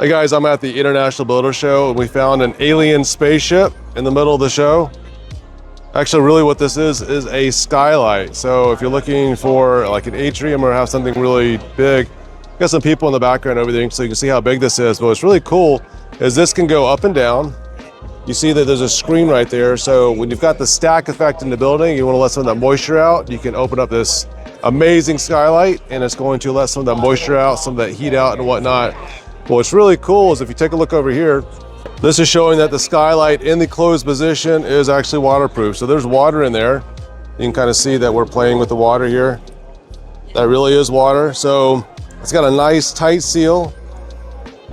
Hey guys, I'm at the International Builder Show and we found an alien spaceship in the middle of the show. Actually, really what this is a skylight. So if you're looking for like an atrium or have something really big, got some people in the background over there so you can see how big this is. But what's really cool is this can go up and down. You see that there's a screen right there. So when you've got the stack effect in the building, you want to let some of that moisture out, you can open up this amazing skylight and it's going to let some of that moisture out, some of that heat out and whatnot. What's really cool is if you take a look over here, this is showing that the skylight in the closed position is actually waterproof. So there's water in there. You can kind of see that we're playing with the water here. That really is water. So it's got a nice tight seal.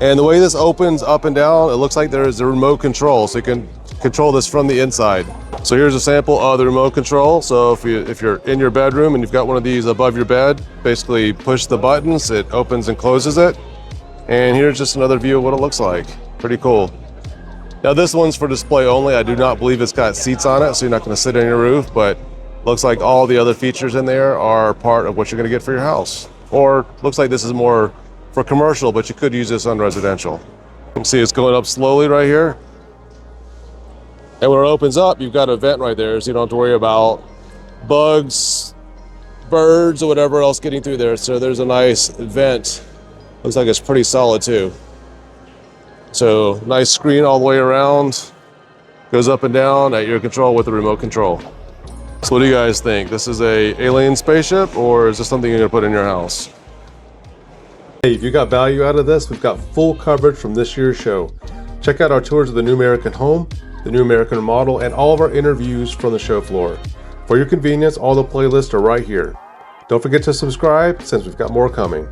And the way this opens up and down, it looks like there is a remote control. So you can control this from the inside. So here's a sample of the remote control. So if you're in your bedroom and you've got one of these above your bed, basically push the buttons, it opens and closes it. And here's just another view of what it looks like. Pretty cool. Now this one's for display only. I do not believe it's got seats on it, so you're not going to sit on your roof, but looks like all the other features in there are part of what you're going to get for your house. Or looks like this is more for commercial, but you could use this on residential. You can see it's going up slowly right here. And when it opens up, you've got a vent right there, so you don't have to worry about bugs, birds, or whatever else getting through there. So there's a nice vent. Looks like it's pretty solid too. So nice screen all the way around. Goes up and down at your control with the remote control. So what do you guys think? This is a alien spaceship or is this something you're gonna put in your house? Hey, if you got value out of this, we've got full coverage from this year's show. Check out our tours of the new American home, the new American Remodel, and all of our interviews from the show floor. For your convenience, all the playlists are right here. Don't forget to subscribe since we've got more coming.